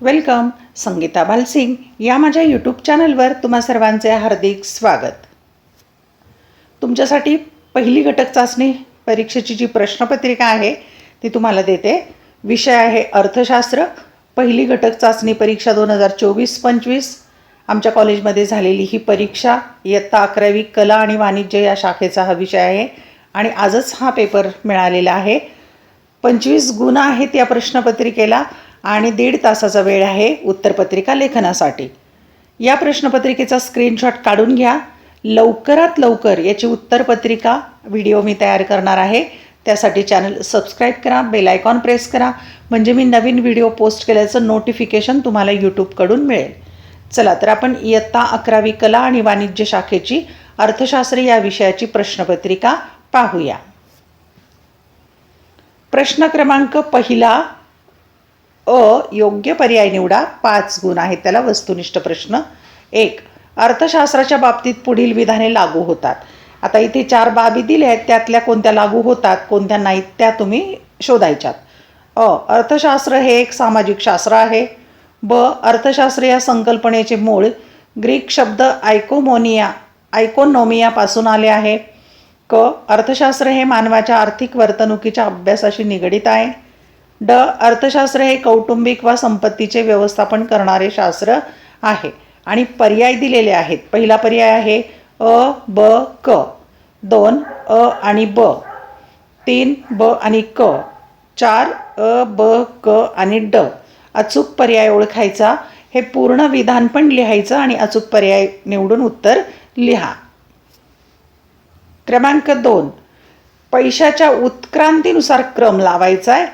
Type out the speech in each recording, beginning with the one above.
Welcome. Sangeeta Bhalsingh या माझ्या YouTube चॅनलवर तुम्हा सर्वांचे हार्दिक स्वागत. तुमच्यासाठी पहिली घटक चाचणी परीक्षेची जी प्रश्नपत्रिका आहे ती तुम्हाला देते. विषय आहे अर्थशास्त्र. पहिली घटक चाचणी परीक्षा 2024-25. आमच्या कॉलेजमध्ये झालेली ही परीक्षा इयत्ता 11वी कला आणि वाणिज्य या शाखेचा हा विषय आहे आणि आजच हा पेपर मिळालेला आहे. 25 गुण आहेत या प्रश्नपत्रिकेला आणि 1.5 तासाचा वेळ आहे उत्तरपत्रिका लेखनासाठी. या प्रश्नपत्रिकेचा स्क्रीनशॉट काढून घ्या. लवकरात लवकर याची उत्तरपत्रिका व्हिडिओ मी तयार करणार आहे. त्यासाठी चॅनल सबस्क्राईब करा, बेल आयकॉन प्रेस करा, म्हणजे मी नवीन व्हिडिओ पोस्ट केल्याचं नोटिफिकेशन तुम्हाला यूट्यूबकडून मिळेल. चला तर आपण इयत्ता 11वी कला आणि वाणिज्य शाखेची अर्थशास्त्र या विषयाची प्रश्नपत्रिका पाहूया. प्रश्न क्रमांक पहिला योग्य पर्याय निवडा. 5 गुण आहेत त्याला. वस्तुनिष्ठ प्रश्न. 1. अर्थशास्त्राच्या बाबतीत पुढील विधाने लागू होतात. आता इथे 4 बाबी दिल्या आहेत, त्यातल्या कोणत्या लागू होतात कोणत्या नाहीत त्या तुम्ही शोधायच्यात. अर्थशास्त्र हे एक सामाजिक शास्त्र आहे. ब. अर्थशास्त्र या संकल्पनेचे मूळ ग्रीक शब्द आयकोनोमियापासून आले आहे. क. अर्थशास्त्र हे मानवाच्या आर्थिक वर्तणुकीच्या अभ्यासाशी निगडित आहे. ड. अर्थशास्त्र हे कौटुंबिक वा संपत्तीचे व्यवस्थापन करणारे शास्त्र आहे. आणि पर्याय दिलेले आहेत. पहिला पर्याय आहे अ, ब, क. 2. अ आणि ब. 3. ब आणि क. 4. अ, ब, क आणि ड. अचूक पर्याय ओळखायचा. हे पूर्ण विधान पण लिहायचं आणि अचूक पर्याय निवडून उत्तर लिहा. क्रमांक 2. पैशाच्या उत्क्रांतीनुसार क्रम लावायचा आहे.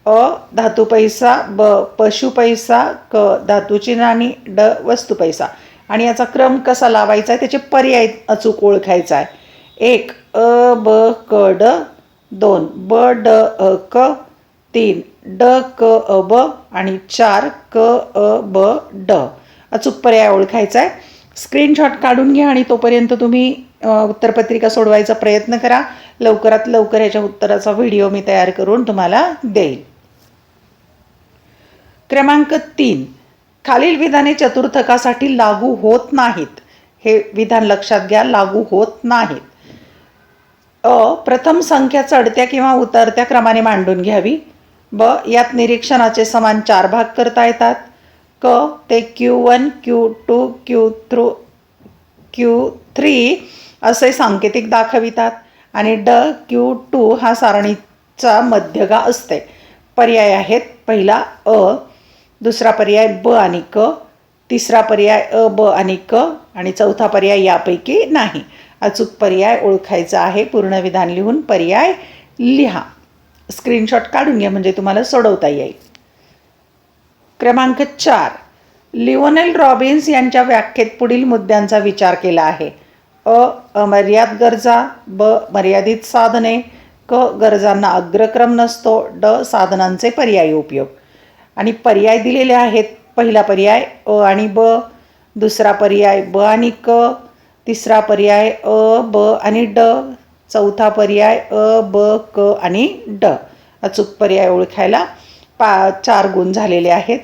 अ. धातू पैसा. ब. पशु पैसा. क. धातूची नाणी. ड. वस्तू पैसा. आणि याचा क्रम कसा लावायचा आहे त्याचे पर्याय अचूक ओळखायचा आहे. 1. अ, ब, क, ड. 2. ब, ड, अ, क. 3. ड, क, अ, ब. आणि 4. क, अ, ब, ड. अचूक पर्याय ओळखायचा आहे. स्क्रीनशॉट काढून घ्या आणि तोपर्यंत तुम्ही उत्तरपत्रिका सोडवायचा प्रयत्न करा. लवकरात लवकर याच्या उत्तराचा व्हिडिओ मी तयार करून तुम्हाला देईल. क्रमांक 3. खालील विधाने चतुर्थकासाठी लागू होत नाहीत. हे विधान लक्षात घ्या. लागू होत नाहीत. अ. प्रथम संख्या चढत्या किंवा उतरत्या क्रमाने मांडून घ्यावी. ब. यात निरीक्षणाचे समान 4 भाग करता येतात. क. ते Q1, Q2, Q3 असे सांकेतिक दाखवितात. आणि ड. Q2 हा सारणीचा मध्यगा असते. पर्याय आहेत. पहिला अ. दुसरा पर्याय ब आणि क. तिसरा पर्याय अ, ब आणि क. आणि चौथा पर्याय यापैकी नाही. अचूक पर्याय ओळखायचा आहे. पूर्ण विधान लिहून पर्याय लिहा. स्क्रीनशॉट काढून घ्या म्हणजे तुम्हाला सोडवता येईल. क्रमांक 4. लिओनेल रॉबिन्स यांच्या व्याख्येत पुढील मुद्द्यांचा विचार केला आहे. अ. अमर्याद गरजा. ब. मर्यादित साधने. क. गरजांना अग्रक्रम नसतो. ड. साधनांचे पर्यायी उपयोग. आणि पर्याय दिलेले आहेत. पहिला पर्याय अ आणि ब. दुसरा पर्याय ब आणि क. तिसरा पर्याय अ, ब आणि ड. चौथा पर्याय अ, ब, क आणि ड. अचूक पर्याय ओळखायला 4 गुण झालेले आहेत.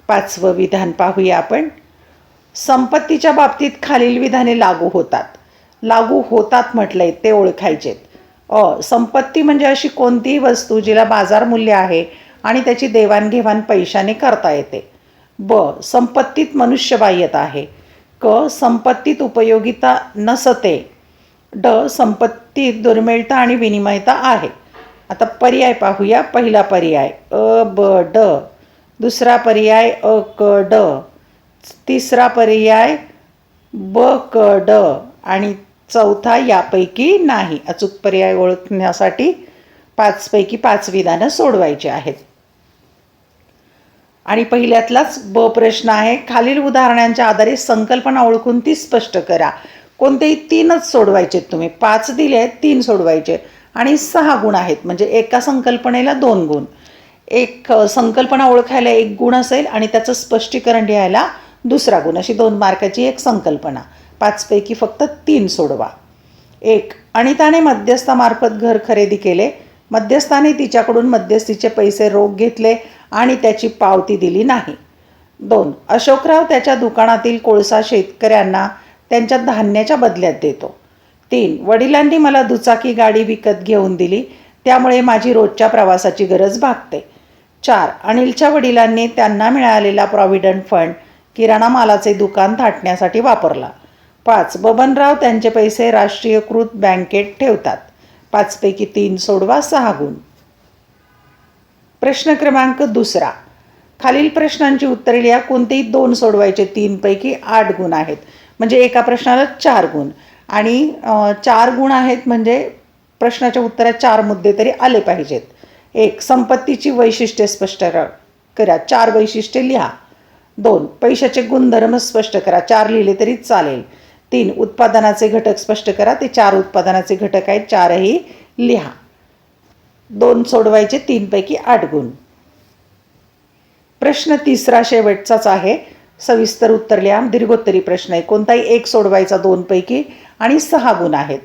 5वं विधान पाहूया आपण. संपत्तीच्या बाबतीत खालील विधाने लागू होतात. लागू होतात म्हटलंय ते ओळखायचेत. अ. संपत्ती म्हणजे अशी कोणतीही वस्तू जिला बाजार मूल्य आहे आणि त्याची देवाणघेवाण पैशाने करता येते. ब. संपत्तीत मनुष्यबाह्यता आहे. क. संपत्तीत उपयोगिता नसते. ड. संपत्तीत दुर्मिळता आणि विनिमयता आहे. आता पर्याय पाहूया. पहिला पर्याय अ, ब, ड. दुसरा पर्याय अ, क, ड. तिसरा पर्याय ब, क, ड. आणि चौथा यापैकी नाही. अचूक पर्याय ओळखण्यासाठी 5 पैकी 5 विधानं सोडवायची आहेत. आणि पहिल्यातलाच ब प्रश्न आहे. खालील उदाहरणांच्या आधारे संकल्पना ओळखून ती स्पष्ट करा. कोणतेही 3च सोडवायचे तुम्ही. 5 दिले आहेत, 3 सोडवायचे. आणि 6 गुण आहेत म्हणजे एका संकल्पनेला 2 गुण. एक संकल्पना ओळखायला 1 गुण असेल आणि त्याचं स्पष्टीकरण लिहायला 2रा गुण. अशी 2 मार्काची एक संकल्पना. 5 पैकी फक्त 3 सोडवा. 1. अनिताने मध्यस्थामार्फत घर खरेदी केले. मध्यस्थाने तिच्याकडून मध्यस्थीचे पैसे रोख घेतले आणि त्याची पावती दिली नाही. 2. अशोकराव त्याच्या दुकानातील कोळसा शेतकऱ्यांना त्यांच्या धान्याच्या बदल्यात देतो. 3. वडिलांनी मला दुचाकी गाडी विकत घेऊन दिली, त्यामुळे माझी रोजच्या प्रवासाची गरज भागते. 4. अनिलच्या वडिलांनी त्यांना मिळालेला प्रॉव्हिडंट फंड किराणा मालाचे दुकान थाटण्यासाठी वापरला. 5. बबनराव त्यांचे पैसे राष्ट्रीयकृत बँकेत ठेवतात. 5 पैकी 3 सोडवा. 6 गुण. प्रश्न क्रमांक 2. खालील प्रश्नांची उत्तरे लिहा. कोणतेही 2 सोडवायचे. 3 पैकी 8 गुण आहेत, म्हणजे एका प्रश्नाला 4 गुण. आणि 4 गुण आहेत म्हणजे प्रश्नाच्या उत्तरात 4 मुद्दे तरी आले पाहिजेत. 1. संपत्तीची वैशिष्ट्ये स्पष्ट करा. 4 वैशिष्ट्ये लिहा. 2. पैशाचे गुणधर्म स्पष्ट करा. 4 लिहिले तरी चालेल. 3. उत्पादनाचे घटक स्पष्ट करा. ते 4 उत्पादनाचे घटक आहेत, 4ही लिहा. 2 सोडवायचे. 3 पैकी 8 गुण. प्रश्न 3 शेवटचाच आहे. सविस्तर उत्तर लिहा. दीर्घोत्तरी प्रश्न आहे. कोणताही 1 सोडवायचा 2 पैकी आणि 6 गुण आहेत.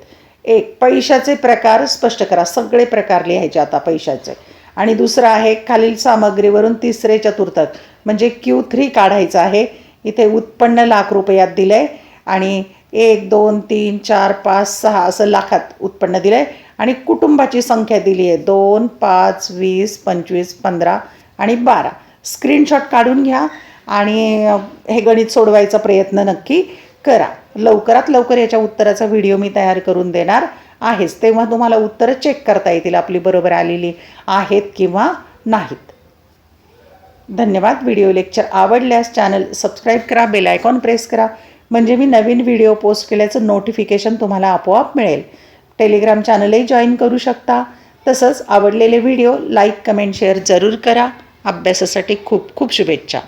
1. पैशाचे प्रकार स्पष्ट करा. सगळे प्रकार लिहायचे आता पैशाचे. आणि 2 आहे खालील सामग्रीवरून 3रे चतुर्थक म्हणजे Q3 काढायचं आहे. इथे उत्पन्न लाख रुपयात दिलं आहे आणि 1, 2, 3, 4, 5, 6 असं लाखात उत्पन्न दिलं आहे. आणि कुटुंबाची संख्या दिली आहे 2, 5, 20, 25, 15 आणि 12. स्क्रीनशॉट काढून घ्या आणि हे गणित सोडवायचा प्रयत्न नक्की करा. लवकरात लवकर याच्या उत्तराचा व्हिडिओ मी तयार करून देणार आहेच, तेव्हा तुम्हाला उत्तरं चेक करता येतील आपली बरोबर आलेली आहेत किंवा नाहीत. धन्यवाद. व्हिडिओ लेक्चर आवडल्यास चॅनल सबस्क्राईब करा, बेल आयकॉन प्रेस करा, म्हणजे मी नवीन व्हिडिओ पोस्ट केल्याचं नोटिफिकेशन तुम्हाला आपोआप मिळेल. टेलिग्राम चॅनलही जॉईन करू शकता. तसंच आवडलेले व्हिडिओ लाईक, कमेंट, शेअर जरूर करा. अभ्यासासाठी खूप खूप शुभेच्छा.